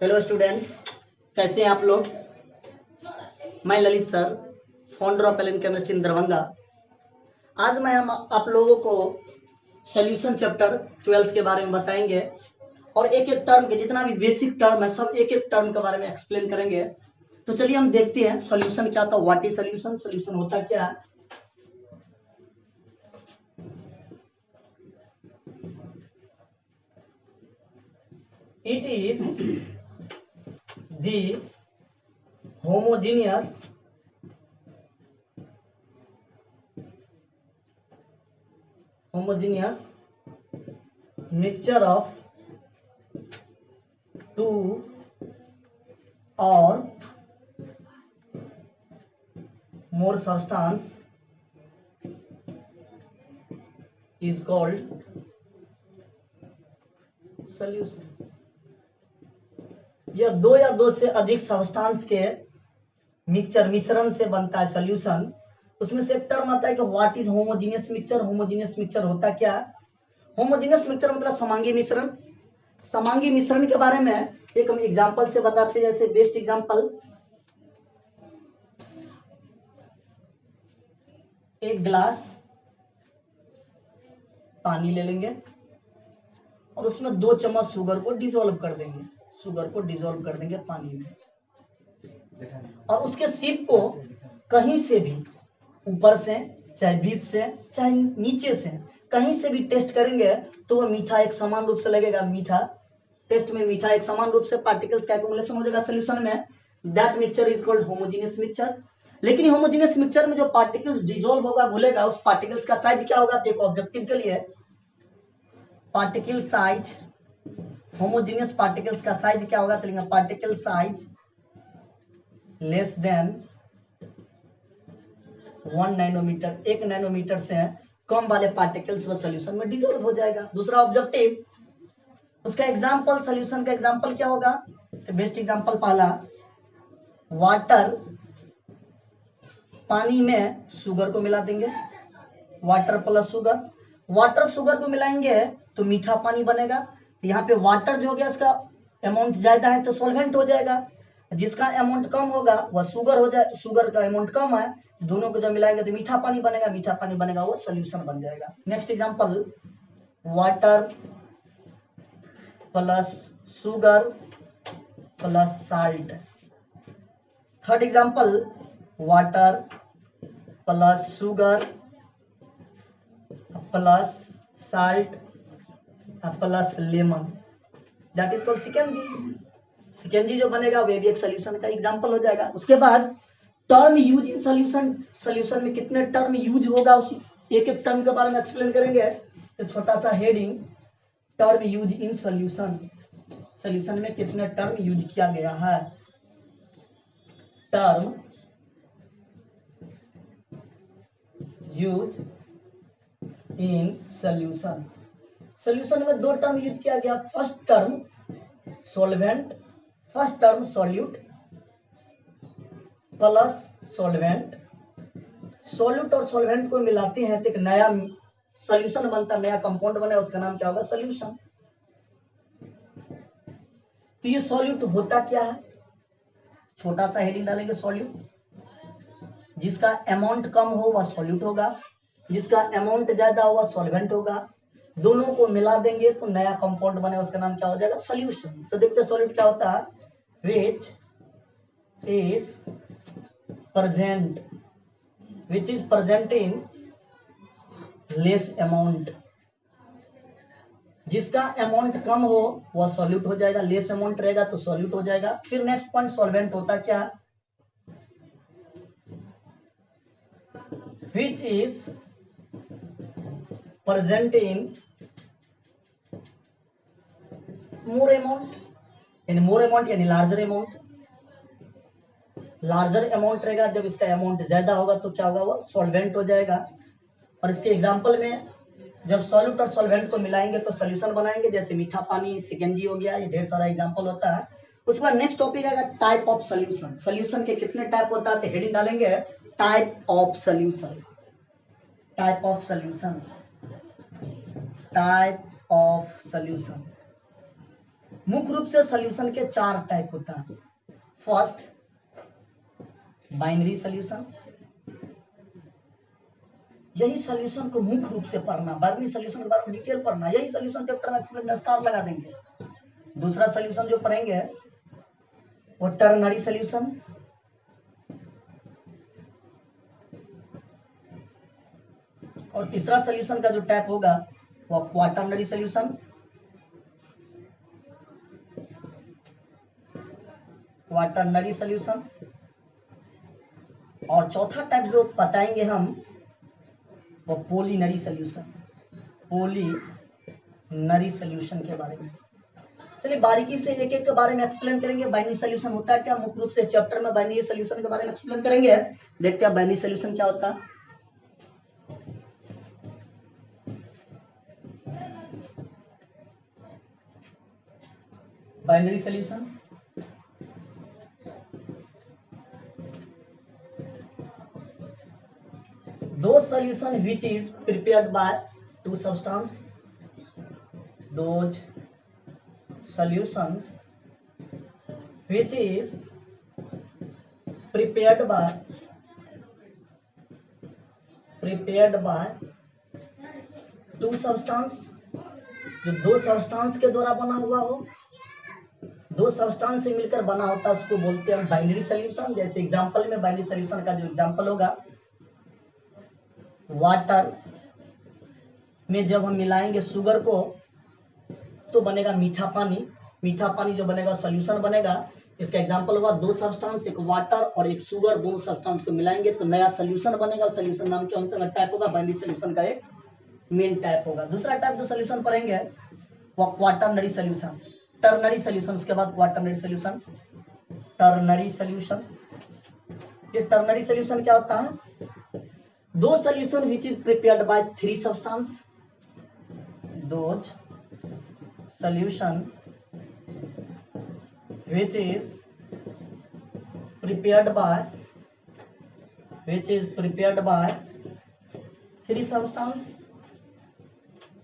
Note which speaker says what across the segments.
Speaker 1: Hello student, कैसे हैं आप लोग। मैं Lalit sir, founder of Allen chemistry in Darbhanga. आज मैं हम आप लोगों को सॉल्यूशन चैप्टर 12th के बारे में बताएंगे और एक एक टर्म के जितना भी बेसिक टर्म है सब एक एक टर्म के बारे में एक्सप्लेन करेंगे। तो चलिए हम देखते हैं सॉल्यूशन क्या था। व्हाट इज सॉल्यूशन, सॉल्यूशन होता क्या है। It is the homogeneous mixture of two or more substance is called solution। यह दो या दो से अधिक सब्सटेंस के मिश्रण से बनता है सॉल्यूशन। उसमें से एक टर्म आता है कि what is homogeneous mixture. Homogeneous mixture होता क्या है। होमोजीनियस मिक्सचर मतलब समांगी मिश्रण। समांगी मिश्रण के बारे में एक हम एग्जांपल से बताते हैं। जैसे बेस्ट एग्जांपल, एक गिलास पानी ले लेंगे और उसमें 2 चम्मच शुगर को डिसॉल्व कर देंगे पानी में, और उसके सिप को कहीं से भी, ऊपर से चाहे बीच से चाहे नीचे से, कहीं से भी टेस्ट करेंगे तो वह मीठा एक समान रूप से लगेगा। मीठा टेस्ट में मीठा एक समान रूप से पार्टिकल्स का एक्युमुलेशन हो जाएगा सोल्यूशन में। That mixture is called homogeneous mixture. लेकिन होमोजीनियस मिक्सचर में जो पार्टिकल्स डिसॉल्व होगा, घुलेगा, उस पार्टिकल्स का साइज क्या होगा। तो एक ऑब्जेक्टिव के लिए पार्टिकल साइज, होमोजीनियस पार्टिकल्स का साइज क्या होगा। तो particle size less than 1 nanometre, 1 nanometre से कम वाले पार्टिकल्स वो सॉल्यूशन में डिसॉल्व हो जाएगा। दूसरा ऑब्जेक्टिव, उसका एग्जांपल, सॉल्यूशन का एग्जांपल क्या होगा। तो बेस्ट एग्जांपल पहला, वाटर, पानी में शुगर को मिला देंगे, water plus sugar. Water sugar को मिलाएंगे तो मीठा पानी बनेगा। यहाँ पे वाटर जो हो गया इसका अमाउंट ज्यादा है तो सॉल्वेंट हो जाएगा, जिसका अमाउंट कम होगा वह शुगर हो जाए, शुगर का अमाउंट कम है, दोनों को जब मिलाएंगे तो मीठा पानी बनेगा, मीठा पानी बनेगा वो सॉल्यूशन बन जाएगा। Next example, water plus sugar plus salt. Third example, water plus sugar plus salt plus lemon, that is called सिकेंजी। सिकेंजी जो बनेगा वे भी एक सॉल्यूशन का एग्जांपल हो जाएगा। उसके बाद term use in solution, solution में कितने टर्म यूज होगा उसी एक एक टर्म के बारे में एक्सप्लेन करेंगे। तो छोटा सा heading, term use in solution, solution में कितने टर्म यूज किया गया है। Term use in solution, solution में 2 टर्म यूज किया गया। First term solvent, first term solute plus solvent. Solute और सॉल्वेंट को मिलाते हैं तो एक नया सॉल्यूशन बनता, नया कंपाउंड बना, उसका नाम क्या होगा, सॉल्यूशन। तो ये सॉल्यूट होता क्या है, छोटा सा हेडिंग डालेंगे, सॉल्यूट। जिसका अमाउंट कम हो वह सॉल्यूट होगा, जिसका अमाउंट ज्यादा हो वह सॉल्वेंट होगा। दोनों को मिला देंगे तो नया कंपाउंड बने, उसका नाम क्या हो जाएगा, सॉल्यूशन। तो देखते हैं सॉल्यूट क्या होता है। Which is present, which is present in less amount। जिसका अमाउंट कम हो वह सॉल्यूट हो जाएगा, लेस अमाउंट रहेगा तो सॉल्यूट हो जाएगा। फिर नेक्स्ट पॉइंट, सॉल्वेंट होता क्या, which is present in more amount, यानी मोर अमाउंट यानी लार्जर अमाउंट। लार्जर अमाउंट रहेगा, जब इसका अमाउंट ज्यादा होगा तो क्या होगा, वो सॉल्वेंट हो जाएगा। और इसके एग्जांपल में जब सॉल्यूट और सॉल्वेंट को मिलाएंगे तो सॉल्यूशन बनाएंगे, जैसे मीठा पानी, सिकेंजी हो गया, ये ढेर सारा एग्जांपल होता है। उसके बाद नेक्स्ट टॉपिक आएगा टाइप ऑफ सॉल्यूशन। सॉल्यूशन के कितने टाइप होता है, तो हेडिंग डालेंगे type of solution, type of solution, type of solution. मुख्य रूप से सॉल्यूशन के 4 टाइप होता है। First, binary solution. यही सॉल्यूशन को मुख्य रूप से पढ़ना, बाइनरी सॉल्यूशन के बारे में डिटेल पढ़ना, यही सॉल्यूशन चैप्टर में एक्सप्लेन में स्टार लगा देंगे। दूसरा सॉल्यूशन जो पढ़ेंगे वो टर्नरी सॉल्यूशन। और तीसरा सॉल्यूशन का जो टाइप होगा वो क्वाटरनरी सॉल्यूशन। Quaternary solution. और चौथा टाइप जो बताएंगे हम वो पॉलीनरी सॉल्यूशन। पॉलीनरी सॉल्यूशन के बारे में चलिए बारीकी से एक एक के बारे में एक्सप्लेन करेंगे। बाइनरी सॉल्यूशन होता है क्या, मुख्य रूप से चैप्टर में बाइनरी सॉल्यूशन के बारे में एक्सप्लेन करेंगे। देखते हैं बाइनरी सॉल्यूशन क्या होता है। Binary solution those solution which is prepared by two substance, those solution which is prepared by two substance, जो दो सब्सटेंस के द्वारा बना हुआ हो, दो सब्सटेंस से मिलकर बना होता है उसको बोलते हैं बाइनरी सॉल्यूशन। जैसे एग्जांपल में बाइनरी सॉल्यूशन का जो एग्जांपल होगा, वाटर में जब हम मिलाएंगे शुगर को तो बनेगा मीठा पानी। मीठा पानी जो बनेगा सॉल्यूशन बनेगा। इसका एग्जांपल होगा दो सब्सटेंस, एक वाटर और एक शुगर, दोनों सब्सटेंस को मिलाएंगे तो नया सॉल्यूशन बनेगा। सॉल्यूशन नाम के अनुसार टाइप होगा, बाइनरी सॉल्यूशन का एक मेन टाइप होगा। दूसरा टाइप जो सॉल्यूशन पढ़ेंगे वो क्वाटरनरी सॉल्यूशन, टर्नरी सॉल्यूशन, उसके बाद क्वाटरनरी सॉल्यूशन, टर्नरी सॉल्यूशन। ये टर्नरी सॉल्यूशन क्या होता है, दो solution which is prepared by three substance, those solution which is prepared by three substance,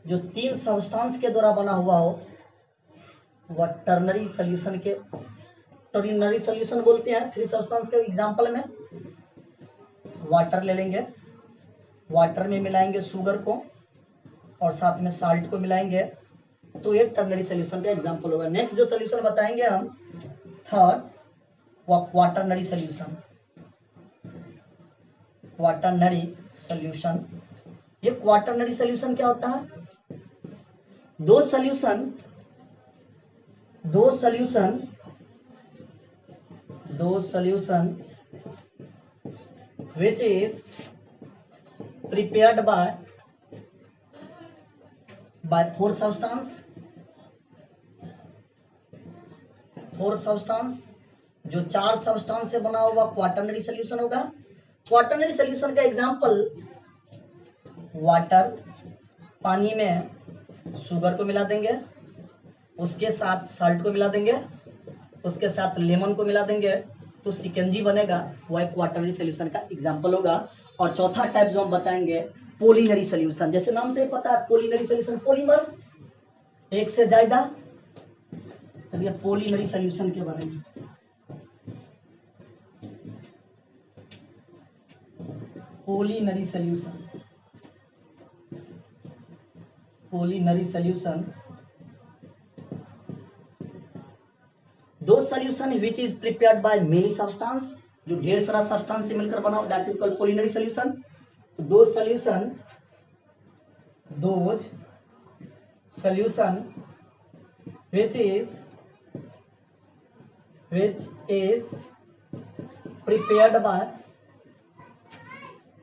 Speaker 1: जो तीन सब्सटेंस के द्वारा बना हुआ हो वह टर्नरी सॉल्यूशन के टर्नरी सॉल्यूशन बोलते हैं। थ्री सब्सटेंस के एग्जांपल में वाटर ले लेंगे, वाटर में मिलाएंगे शुगर को और साथ में साल्ट को मिलाएंगे तो ये टर्नरी सॉल्यूशन का एग्जांपल होगा। नेक्स्ट जो सॉल्यूशन बताएंगे हम थर्ड, वो क्वाटरनरी सॉल्यूशन। क्वाटरनरी सॉल्यूशन, ये क्वाटरनरी सॉल्यूशन क्या होता है, दो solution which is prepared by four substance, जो चार सब्सटेंस से बना हुआ क्वाटरनरी सॉल्यूशन होगा। क्वाटरनरी सॉल्यूशन का एग्जांपल वाटर, पानी में शुगर को मिला देंगे, उसके साथ साल्ट को मिला देंगे, उसके साथ लेमन को मिला देंगे तो शिकंजी बनेगा, वो एक क्वाटरनरी सॉल्यूशन का एग्जांपल होगा। और चौथा टाइप जो हम बताएंगे पॉलीनरी सॉल्यूशन। जैसे नाम से पता है पॉलीनरी सॉल्यूशन, पॉलीमर एक से ज्यादा, तो ये पॉलीनरी सॉल्यूशन के बारे में। पॉलीनरी सॉल्यूशन दो solution which is prepared by many substance, जो ढेर सारा सब्सटेंस से मिलकर बना हो, दैट इज कॉल्ड पॉलीनरी सॉल्यूशन। दो solution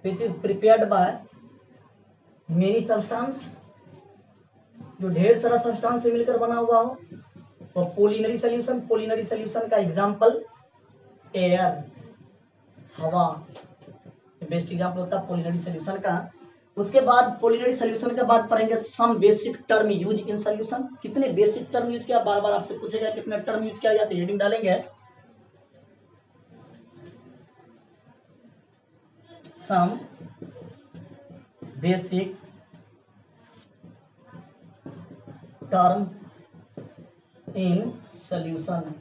Speaker 1: which is prepared by many substance, जो ढेर सारा सब्सटेंस से मिलकर बना हुआ हो तो पॉलीनरी सॉल्यूशन। पॉलीनरी सॉल्यूशन का एग्जांपल एयर, हवा, बेस्ट एग्जांपल होता है पॉलीनरी सॉल्यूशन का। उसके बाद पॉलीनरी सॉल्यूशन के बाद पढ़ेंगे some basic term use in solution. कितने बेसिक टर्म यूज किया, बार बार आपसे पूछेगा कितने टर्म यूज किया जाते, हेडिंग डालेंगे some basic term in solution.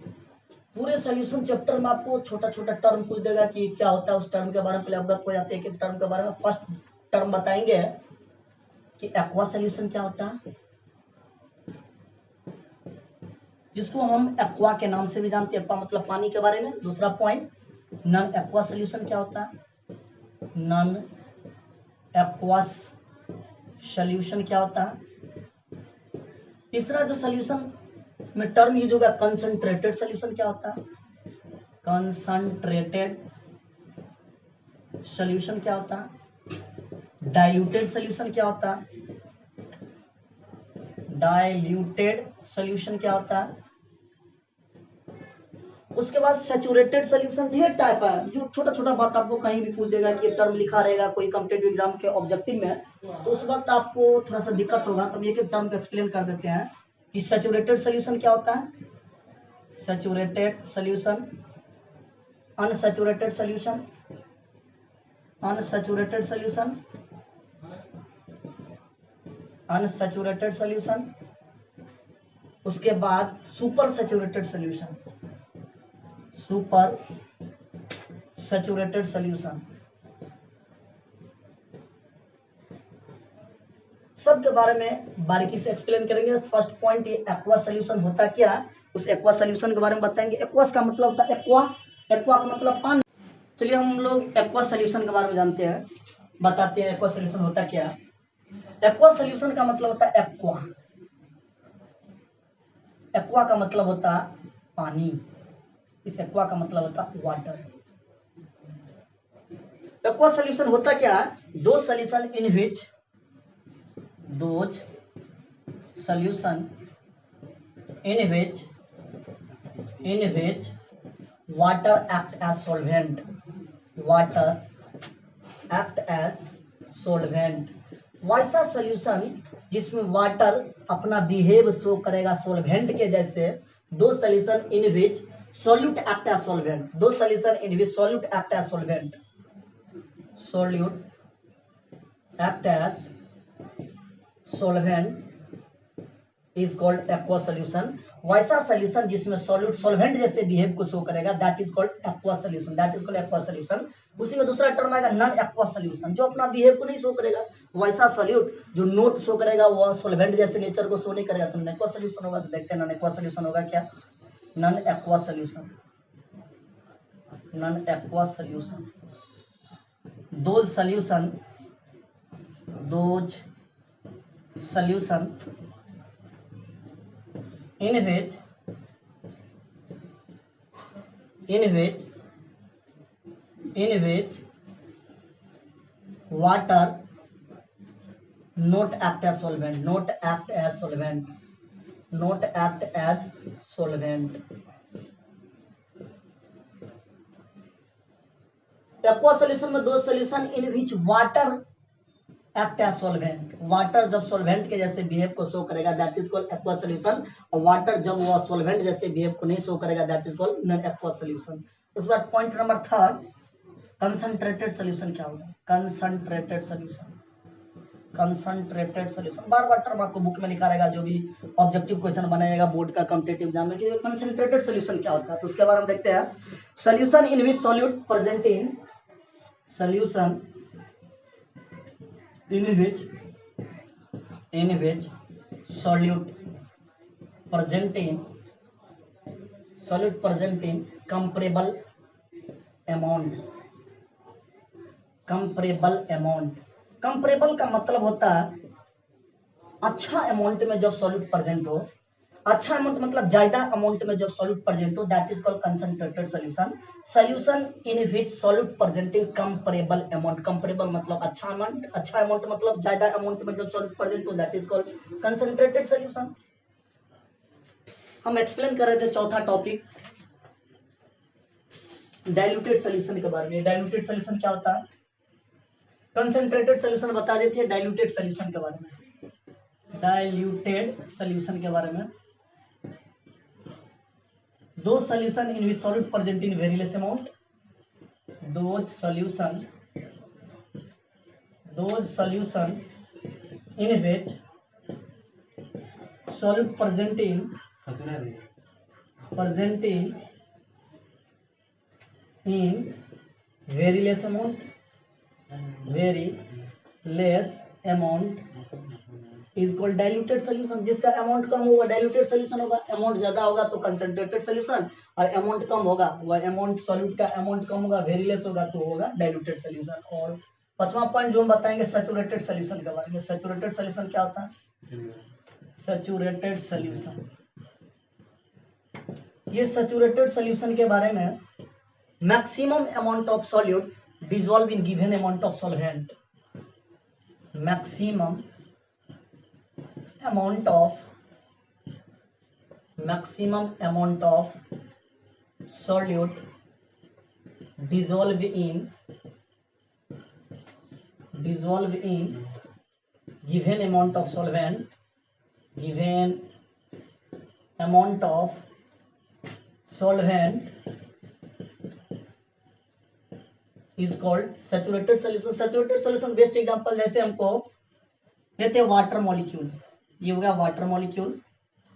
Speaker 1: पूरे सॉल्यूशन चैप्टर में आपको छोटा छोटा टर्म पूछ देगा कि क्या होता है, उस टर्म के बारे में पहले अवगत हो जाते हैं। एक टर्म के बारे में फर्स्ट टर्म बताएंगे कि एक्वा सॉल्यूशन क्या होता है, जिसको हम एक्वा के नाम से भी जानते हैं। एक्वा मतलब पानी के बारे में। दूसरा पॉइंट, नॉन एक्वा सॉल्यूशन क्या होता है, नॉन एक्वास सॉल्यूशन क्या होता है। तीसरा जो सॉल्यूशन में टर्म यूज होगा, कंसंट्रेटेड सॉल्यूशन क्या होता है, कंसंट्रेटेड सॉल्यूशन क्या होता है। डाइल्यूटेड सॉल्यूशन क्या होता है, डाइल्यूटेड सॉल्यूशन क्या होता है। उसके बाद सैचुरेटेड सॉल्यूशन। ढेर टाइप है, जो छोटा छोटा बात आपको कहीं भी पूछ देगा कि टर्म लिखा रहेगा कोई कॉम्पिटिटिव एग्जाम के ऑब्जेक्टिव में, तो उस वक्त आपको थोड़ा सा दिक्कत होगा। तो एक एक टर्म को एक्सप्लेन कर देते हैं कि सैचुरेटेड सॉल्यूशन क्या होता है, saturated solution, unsaturated solution, unsaturated solution, unsaturated solution. उसके बाद super saturated solution, super saturated solution. सब के बारे में बारीकी से एक्सप्लेन करेंगे। फर्स्ट पॉइंट, ये एक्वा सॉल्यूशन होता क्या है, उस एक्वा सॉल्यूशन के बारे में बताएंगे। एक्वास का मतलब होता है एक्वा, एक्वा का मतलब पानी। चलिए हम लोग एक्वा सॉल्यूशन के बारे में जानते हैं, बताते हैं एक्वा सॉल्यूशन होता क्या है। एक्वा सॉल्यूशन का मतलब होता है एक्वा, एक्वा का मतलब होता है पानी, इस एक्वा का मतलब होता है वाटर। एक्वा सॉल्यूशन होता क्या है, दो solution in which, those solution in which water act as solvent, water act as solvent। वैसा सॉल्यूशन जिसमें वाटर अपना बिहेव शो करेगा सोलवेंट के जैसे। दो solution in which solute act as solvent, दो solution in which solute act as solvent, solute act as solvent is called aqua solution। वैसा solution जिसमें सॉल्यूट सॉल्वेंट जैसे बिहेव को शो करेगा, that is called aqua solution, that is called aqua solution. उसी में दूसरा term आएगा non aqua solution, जो अपना बिहेव को नहीं शो करेगा। वैसा सॉल्यूट जो नोट शो करेगा वो सॉल्वेंट जैसे नेचर को शो नहीं करेगा, तो नॉन एक्वा सॉल्यूशन होगा। तो देखते हैं नॉन एक्वा सॉल्यूशन होगा क्या, non aqua solution, non aqua solution, those solution, those solution in which water not act as solvent, not act as solvent, not act as solvent। Aqua solution में दो solution in which water act as solvent, water जब solvent के जैसे behave को show करेगा that is called aqua solution, और water जब वो सॉल्वेंट जैसे बिहेव को नहीं शो करेगा that is called non aqua solution. उसके बाद point number third, concentrated solution क्या होगा, कंसंट्रेटेड सॉल्यूशन, कंसंट्रेटेड सॉल्यूशन। बार बार टर्म आपको बुक में लिखा रहेगा, जो भी ऑब्जेक्टिव क्वेश्चन बनाएगा बोर्ड का कॉम्पिटिटिव एग्जाम में, कि कंसंट्रेटेड सॉल्यूशन क्या होता है। तो उसके बारे में देखते हैं, solution in which solute present in, solution in which solute present in comparable amount, comparable amount। Comparable का मतलब होता है अच्छा अमाउंट में जब सॉल्यूट प्रेजेंट हो, अच्छा अमाउंट मतलब ज्यादा अमाउंट में जब सॉल्यूट प्रेजेंट हो, that is called concentrated solution. Solution in which solute presenting comparable amount, comparable मतलब अच्छा अमाउंट, अच्छा अमाउंट मतलब ज्यादा अमाउंट में जब सॉल्यूट प्रेजेंट हो, that is called concentrated solution. हम एक्सप्लेन कर रहे थे चौथा टॉपिक डाइल्यूटेड सॉल्यूशन के बारे में। डाइल्यूटेड सॉल्यूशन क्या होता है, कंसंट्रेटेड सॉल्यूशन बता देते हैं, डाइल्यूटेड सॉल्यूशन के बारे में, डाइल्यूटेड सॉल्यूशन के बारे में, दो solution in which solute present in very less amount, those solution in which solute present in presenting in very less amount is called diluted solution। जिसका अमाउंट कम होगा डाइल्यूटेड सोल्यूशन होगा, अमाउंट ज्यादा होगा तो कंसंट्रेटेड सोल्यूशन, और amount कम होगा वह amount solute का अमाउंट कम होगा वेरी लेस होगा तो होगा डाइल्यूटेड सोल्यूशन। और पांचवा पॉइंट जो हम बताएंगे सैचुरेटेड सोल्यूशन के बारे में। सैचुरेटेड सोल्यूशन क्या होता है? सैचुरेटेड सोल्यूशन, ये सैचुरेटेड सोल्यूशन के बारे में maximum amount of solute dissolve in given amount of solvent, maximum amount of solute dissolve in given amount of solvent, given amount of solvent is called saturated solution। saturated solution best example जैसे हमको लेते हैं water molecule, ये हो गया water molecule,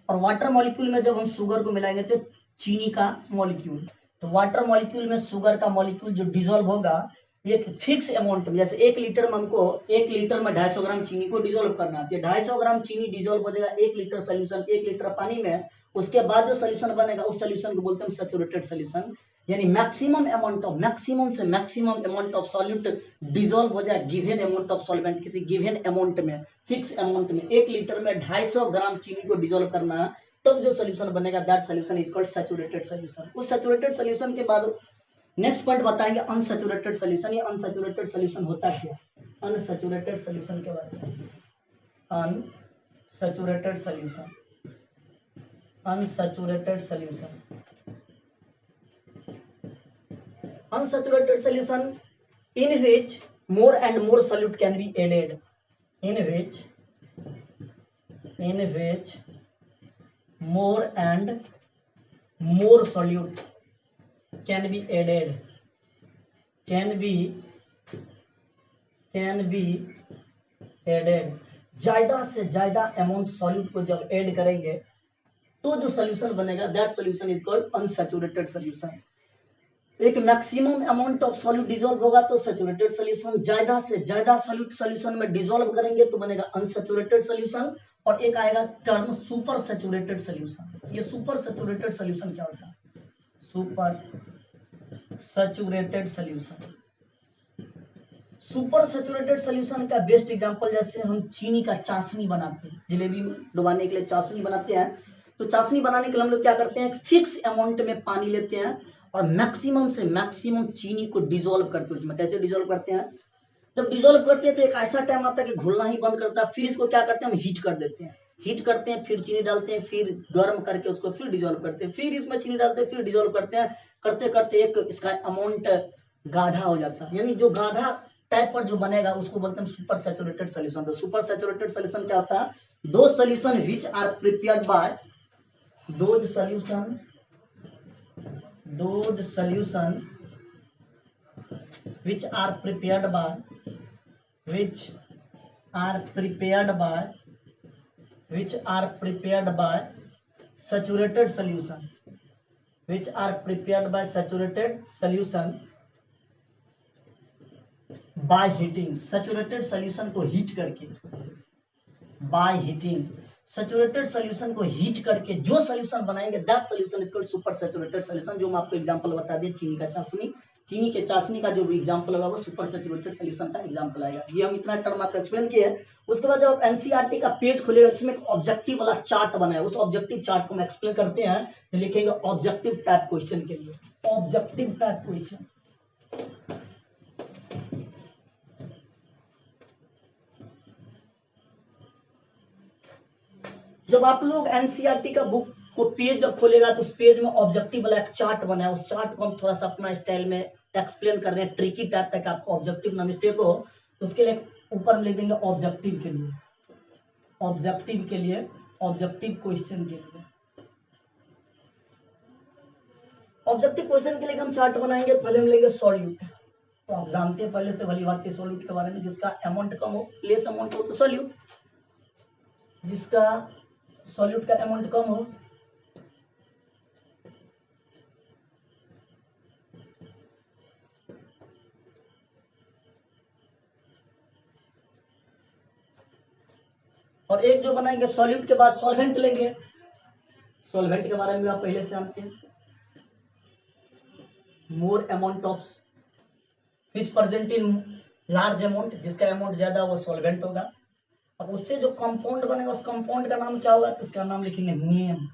Speaker 1: और water molecule में जब हम शुगर को मिलाएंगे तो चीनी का मॉलिक्यूल, तो वाटर मॉलिक्यूल में शुगर का मॉलिक्यूल जो डिसॉल्व होगा एक फिक्स अमाउंट में, जैसे 1 लीटर में हमको 1 लीटर में 250 ग्राम चीनी को डिसॉल्व करना है, 250 ग्राम चीनी डिसॉल्व हो जाएगा 1 लीटर सोल्यूशन 1 लीटर पानी में, उसके बाद जो सोल्यूशन बनेगा उस सोल्यूशन को बोलते हैं सैचुरेटेड सोल्यूशन। यानी मैक्सिमम से maximum amount of solute dissolve हो जाए गिवन अमाउंट ऑफ सॉल्वेंट, किसी गिवन अमाउंट में फिक्स अमाउंट में 1 लीटर में 250 ग्राम चीनी को डिसॉल्व करना है, तब जो सोल्यूशन बनेगा that solution is called saturated solution. उस सैचुरेटेड सोल्यूशन के बाद नेक्स्ट पॉइंट बताएंगे अनसैचुरेटेड सोल्यूशन। ये अनसैचुरेटेड सोल्यूशन होता क्या? अनसैचुरेटेड सोल्यूशन के बारे में, unsaturated solution, unsaturated solution, unsaturated solution in which more and more solute can be added, in which more and more solute can be added, can be added, ज्यादा से ज्यादा amount solute को जब add करेंगे तो जो सोल्यूशन बनेगा that solution is called unsaturated solution. एक maximum amount of solute dissolve होगा तो सैचुरेटेड सोल्यूशन, ज्यादा से ज्यादा सॉल्यूट सोल्यूशन में डिसॉल्व करेंगे तो बनेगा अनसैचुरेटेड सोल्यूशन, और एक आएगा टर्म सुपर सैचुरेटेड सोल्यूशन। ये सुपर सैचुरेटेड सोल्यूशन क्या होता है? Super saturated solution, super saturated solution का बेस्ट एग्जांपल जैसे हम चीनी का चाशनी बनाते हैं, जलेबी डुबाने के लिए चाशनी बनाते हैं, तो चाशनी बनाने के लिए हम लोग क्या करते हैं फिक्स अमाउंट में पानी लेते हैं और मैक्सिमम से मैक्सिमम चीनी को डिसॉल्व करते हैं उसमें। कैसे डिसॉल्व करते हैं? जब डिसॉल्व करते हैं तो एक ऐसा टाइम आता है कि घुलना ही बंद करता है, फिर इसको क्या करते हैं हम हीट कर देते हैं, हीट करते हैं फिर चीनी डालते हैं, फिर गर्म करके उसको फिर डिसॉल्व करते हैं, फिर इसमें चीनी डालते हैं, फिर डिसॉल्व करते हैं, करते करते एक इसका अमाउंट गाढ़ा हो जाता है। यानी जो गाढ़ा टाइप पर जो बनेगा उसको बोलते हैं सुपर सैचुरेटेड सोल्यूशन। तो सुपर सैचुरेटेड सोल्यूशन क्या होता है? Those solution which are prepared by those solution which are prepared by saturated solution, which are prepared by saturated solution by heating, saturated solution को हीट करके, by heating saturated solution को heat करके जो solution बनाएंगे that solution is called super saturated solution. जो हम आपको example बता दिए चीनी का चाशनी, चीनी के चाशनी का जो भी एग्जांपल होगा वो सुपर सैचुरेटेड सोल्यूशन का एग्जांपल आएगा। ये हम इतना टर्म आपको एक्सप्लेन किए हैं। उसके बाद जब एनसीईआरटी का पेज खुलेगा जिसमें एक ऑब्जेक्टिव वाला चार्ट बना है, उस ऑब्जेक्टिव चार्ट को हम एक्सप्लेन करते हैं तो लिखेंगे ऑब्जेक्टिव टाइप क्वेश्चन के लिए, ऑब्जेक्टिव टाइप क्वेश्चन। जब आप लोग एनसीईआरटी का बुक को पेज जब खोलेगा तो उस पेज में ऑब्जेक्टिव वाला एक चार्ट बना है, उस चार्ट को हम थोड़ा सा अपना स्टाइल में एक्सप्लेन कर रहे हैं ट्रिकी टाइप तक आपको ऑब्जेक्टिव ना मिस्टेक हो, तो उसके लिए ऊपर लिख देंगे ऑब्जेक्टिव के लिए, ऑब्जेक्टिव के लिए, ऑब्जेक्टिव क्वेश्चन के लिए। ऑब्जेक्टिव क्वेश्चन के लिए हम चार्ट बनाएंगे, पहले हम लेंगे सॉल्यूट। तो आप जानते हैं पहले से भली बात है सॉल्यूट के बारे में, जिसका अमाउंट कम हो, लेस अमाउंट हो तो सॉल्यूट, जिसका सॉल्यूट का अमाउंट कम हो और एक जो बनाएंगे सॉल्यूट के बाद सॉल्वेंट लेंगे। सॉल्वेंट के बारे में आप पहले से जानते हैं, more amount of which present in large amount, जिसका अमाउंट ज्यादा वो सॉल्वेंट होगा। अब उससे जो कंपाउंड बनेगा उस कंपाउंड का नाम क्या होगा, तो उसका नाम लिखेंगे नेम।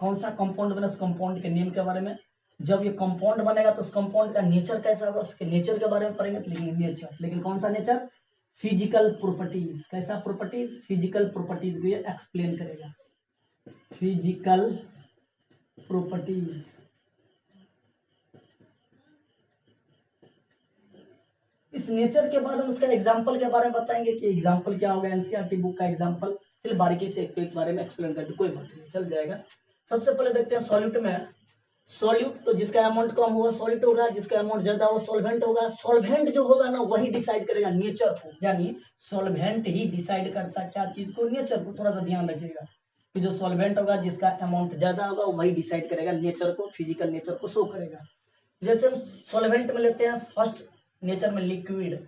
Speaker 1: कौन सा कंपाउंड बने उस कंपाउंड के नेम के बारे में। जब ये कंपाउंड बनेगा तो उस कंपाउंड का नेचर कैसा होगा, उसके नेचर के बारे में पढ़ेंगे तो लिखेंगे नेचर। लेकिन कौन सा नेचर, फिजिकल प्रॉपर्टीज। कैसा प्रॉपर्टीज, फिजिकल प्रॉपर्टीज को ये एक्सप्लेन करेगा, फिजिकल प्रॉपर्टीज। इस नेचर के बाद हम उसका एग्जांपल के बारे में बताएंगे कि एग्जांपल क्या होगा, एनसीईआरटी बुक का एग्जांपल। चलिए बारीकी से एक बारे में एक्सप्लेन करते, कोई बात नहीं, चल जाएगा। सबसे पहले देखते हैं सॉल्यूट में। सॉल्यूट तो जिसका अमाउंट कम होगा सॉल्यूट होगा, जिसका अमाउंट ज्यादा हो सॉल्वेंट होगा। सॉल्वेंट जो होगा ना वही डिसाइड करेगा नेचर को, यानी सॉल्वेंट ही डिसाइड करता है क्या चीज को, नेचर को। थोड़ा सा ध्यान रखिएगा कि जो सॉल्वेंट होगा जिसका अमाउंट ज्यादा होगा वही डिसाइड करेगा नेचर को, फिजिकल नेचर को शो करेगा। जैसे हम सॉल्वेंट में लेते हैं फर्स्ट नेचर में लिक्विड,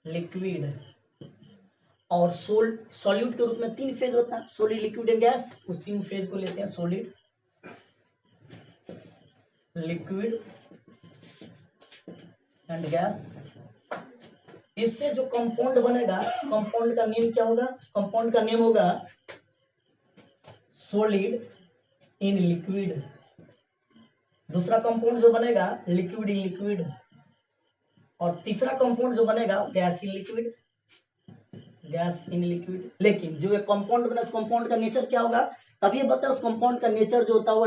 Speaker 1: लिक्विड और सॉल्यूट के रूप में 3 फेज होता है, सॉलिड लिक्विड एंड गैस। उस 3 फेज को लेते हैं, सॉलिड, लिक्विड एंड गैस। इससे जो कंपाउंड बनेगा कंपाउंड का नेम क्या होगा, कंपाउंड का नेम होगा सॉलिड इन लिक्विड। दूसरा कंपाउंड जो बनेगा लिक्विड इन लिक्विड, और तीसरा कंपाउंड जो बनेगा gas in liquid, gas in liquid. लेकिन जो एक कंपाउंड बना उस कंपाउंड का नेचर क्या होगा, तभी बताया उस कंपाउंड का नेचर जो होता है वो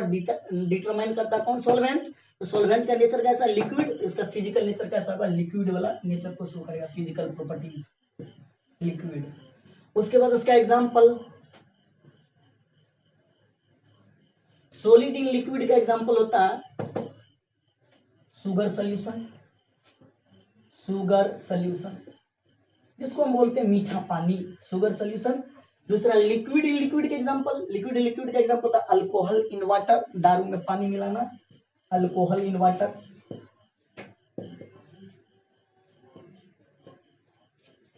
Speaker 1: डिटरमाइन करता है कौन, सॉल्वेंट। तो सॉल्वेंट का नेचर कैसा, लिक्विड, उसका फिजिकल नेचर कैसा होगा, लिक्विड वाला नेचर को शो करेगा, फिजिकल प्रॉपर्टीज लिक्विड। उसके बाद उसका एग्जांपल, सॉलिड इन लिक्विड का एग्जांपल होता है शुगर सॉल्यूशन, शुगर सॉल्यूशन जिसको हम बोलते हैं मीठा पानी, शुगर सॉल्यूशन। दूसरा लिक्विड इन लिक्विड के एग्जांपल, लिक्विड इन लिक्विड का एग्जांपल होता है अल्कोहल इन वाटर, दारू में पानी मिलाना, अल्कोहल इन वाटर।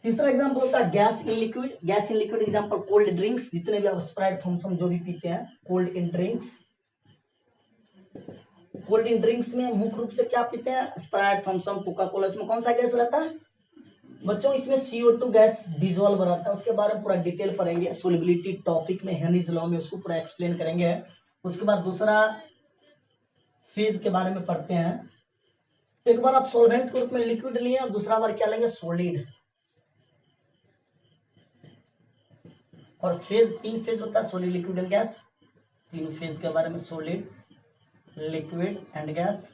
Speaker 1: तीसरा एग्जांपल होता है gas in liquid, gas in liquid example cold drinks, जितने भी आप स्प्राइट थम्स अप जो भी पीते हैं, cold in drinks. Cold in drinks में मुख्य रूप से क्या पीते हैं, Sprite Thums Up Coca Cola. इसमें कौन सा गैस रहता है बच्चों, इसमें CO2 गैस डिजोल्व रहता है। उसके बारे में पूरा डिटेल पढ़ेंगे, सोलिबिलिटी टॉपिक में, हेनरीज लॉ में उसको पूरा एक्सप्लेन करेंगे। उसके बाद दूसरा फेज के बारे में पढ़ते हैं। एक बार आप सॉल्वेंट के रूप में लिक्विड लिए, अब दूसरा बार क्या लेंगे, सॉलिड। और फेज 3 फेज होता है, solid liquid and gas. 3 phase के बारे में, सॉलिड लिक्विड एंड गैस।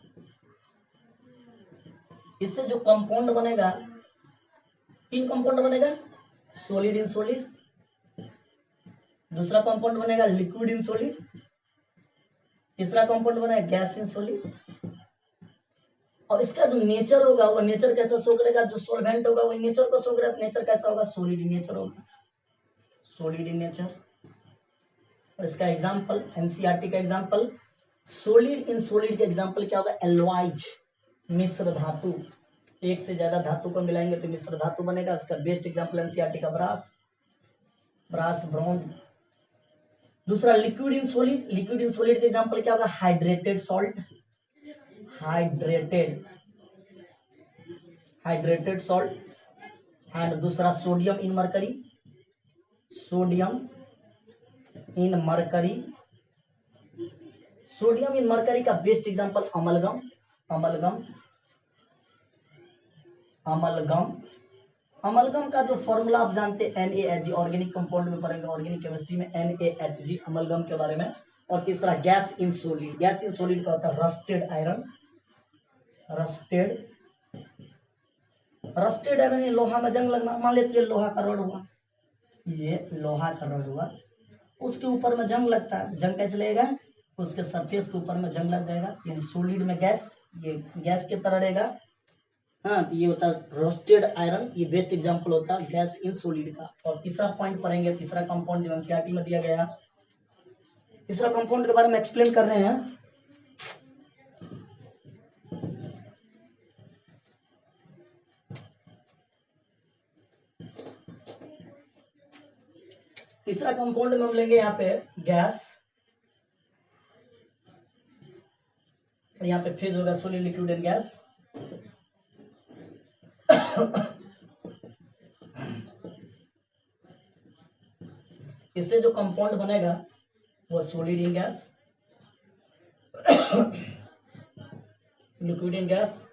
Speaker 1: इससे जो कंपाउंड बनेगा 3 कंपाउंड बनेगा, सॉलिड इन सॉलिड, दूसरा कंपाउंड बनेगा लिक्विड इन सॉलिड, तीसरा कंपाउंड बनेगा गैस इन सॉलिड। और इसका जो नेचर होगा वो नेचर कैसा शो करेगा, जो सॉल्वेंट होगा वो नेचर को शो करेगा, नेचर कैसा होगा, सॉलिड इन नेचर होगा, सॉलिड इन नेचर। और इसका एग्जांपल, एनसीईआरटी का एग्जांपल, सॉलिड इन सॉलिड का एग्जांपल क्या होगा, एलॉयज, मिश्र धातु। एक से ज्यादा धातु को मिलाएंगे तो मिश्र धातु बनेगा। इसका बेस्ट एग्जांपल एनसीईआरटी का ब्रास, ब्रास ब्रॉन्ज। दूसरा liquid in solid, liquid in solid का एग्जांपल क्या होगा, hydrated salt, hydrated, hydrated salt. And दूसरा sodium in mercury, sodium in mercury. Sodium in mercury का best example amalgam, amalgam, amalgam. Amalgam का जो formula आप जानते हैं NaHg, ऑर्गेनिक कंपाउंड में पढ़ेंगे, ऑर्गेनिक केमिस्ट्री में NaHg, अमलगम के बारे में। और तीसरा gas in solid, gas in solid का होता है rusted iron, rusted, rusted iron. ये लोहा में जंग लगना, मान लेते हैं लोहा का रॉड हुआ, ये लोहा का रॉड हुआ, उसके ऊपर में जंग लगता है, जंग कैसे लगेगा, उसके सरफेस के ऊपर में जंग लग जाएगा, यानी सॉलिड में गैस, ये गैस की तरह रहेगा। हाँ, तो ये होता है रोस्टेड आयरन, ये बेस्ट एग्जांपल होता है गैस इन सॉलिड का। और तीसरा पॉइंट पढ़ेंगे, तीसरा कंपाउंड जो एनसीईआरटी में दिया गया, तीसरा कंपाउंड के बारे में एक्सप्लेन कर रहे हैं। तीसरा कंपाउंड में हम लेंगे यहाँ पे गैस, और यहाँ पे फेज होगा सॉलिड, लिक्विड एंड गैस। इससे जो कंपाउंड बनेगा वो solid in gas, liquid in gas,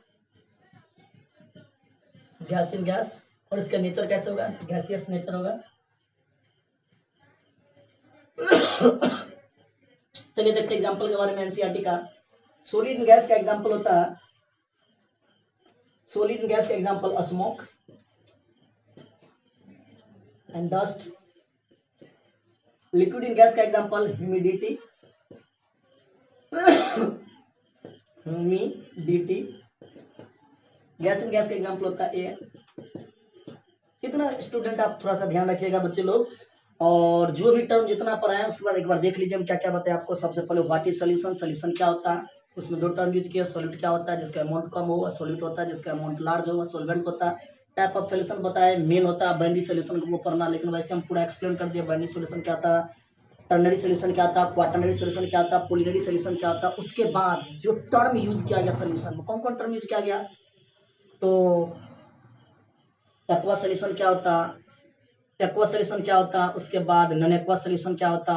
Speaker 1: gas in gas, और इसका नेचर कैसे होगा, गैसियस नेचर होगा। चलिए देखते हैं एग्जांपल के बारे में एनसीईआरटी का। सॉलिड इन गैस का एग्जांपल होता है, सॉलिड इन गैस का example smoke and dust. Liquid in gas का example humidity, humidity. Gas in gas का एग्जांपल होता है एयर। कितना स्टूडेंट आप थोड़ा सा ध्यान रखिएगा बच्चे लोग, और जो भी टर्म जितना पढ़ाए उसके बाद एक बार देख लीजिए हम क्या क्या बताए आपको। सबसे पहले व्हाट इज सोल्यूशन, सोल्यूशन क्या होता है, उसमें दो टर्म यूज किया, सॉल्यूट क्या होता है जिसका अमाउंट कम होगा, सॉल्यूट होता है जिसका अमाउंट लार्ज होगा, सॉल्वेंट होता है। टाइप ऑफ सोल्यूशन बताए, मेन होता है बाइनरी सोल्यूशन को पढ़ना, लेकिन वैसे हम पूरा एक्सप्लेन कर दिया बाइनरी सोल्यूशन क्या था, टर्नरी सोल्यूशन क्या था, क्वाटरनरी सोल्यूशन क्या था, पॉलिनरी सोल्यूशन क्या था। उसके बाद जो टर्म यूज किया गया सोल्यूशन में, कौन कौन टर्म यूज किया गया, तो एक्वा सोल्यूशन क्या होता, एक्वा सोल्यूशन क्या होता, उसके बाद नॉन एक्वा सोल्यूशन क्या होता,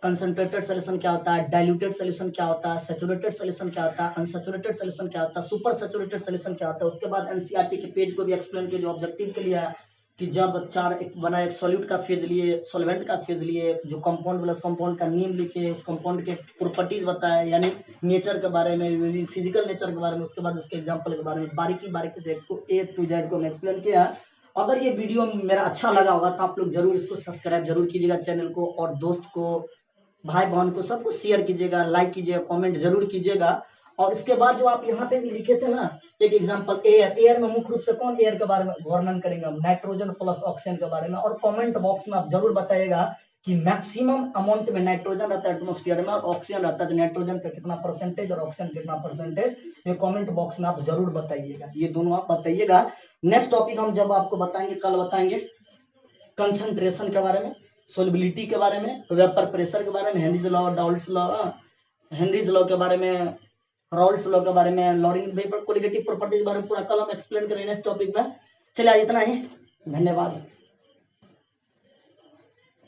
Speaker 1: कंसंट्रेटेड सोल्यूशन क्या होता है, डाइल्यूटेड सोल्यूशन क्या होता है, सैचुरेटेड सोल्यूशन क्या होता है, अनसैचुरेटेड सोल्यूशन क्या होता है, सुपर सैचुरेटेड सोल्यूशन क्या होता है। उसके बाद एनसीईआरटी के पेज को भी एक्सप्लेन किया जो ऑब्जेक्टिव के लिए है कि जब चार एक बना, एक सॉल्यूट का फेज लिए, सॉल्वेंट का फेज लिए, जो कंपाउंड प्लस कंपाउंड का नेम लिखे, उस कंपाउंड के प्रॉपर्टीज बताए, यानी नेचर के बारे में, फिजिकल नेचर के बारे में, उसके बाद उसके एग्जांपल के बारे में बारीकी से ए टू जेड को एक्सप्लेन किया। अगर ये वीडियो मेरा अच्छा लगा होगा तो आप लोग जरूर इसको सब्सक्राइब जरूर कीजिएगा चैनल को, और दोस्त को, भाई बहन को, सबको शेयर कीजिएगा, लाइक कीजिएगा, कमेंट जरूर कीजिएगा। और इसके बाद जो आप यहाँ पे भी लिखे थे ना एक एग्जांपल एयर, एयर में मुख्य रूप से कौन एयर के बारे में वर्णन करेंगे, नाइट्रोजन प्लस ऑक्सीजन के बारे में। और कमेंट बॉक्स में आप जरूर बताइएगा कि मैक्सिमम अमाउंट में नाइट्रोजन रहता है एटमोस्फियर में और ऑक्सीजन रहता है, तो नाइट्रोजन का कितना परसेंटेज और ऑक्सीजन कितना परसेंटेज, ये कमेंट बॉक्स में आप जरूर बताइएगा, ये दोनों आप बताइएगा। नेक्स्ट टॉपिक हम जब आपको बताएंगे, कल बताएंगे कंसंट्रेशन के बारे में, सोलिबिलिटी के बारे में, वेपर प्रेशर के बारे में, Henry's law, Dalton law, Henry's law के बारे में, राउल्ट्स लॉ के बारे में, लॉरेंट वेपर कोलिगेटिव प्रॉपर्टी के बारे में पूरा कल हम एक्सप्लेन करेंगे नेक्स्ट टॉपिक में। चलिए आज इतना ही, धन्यवाद।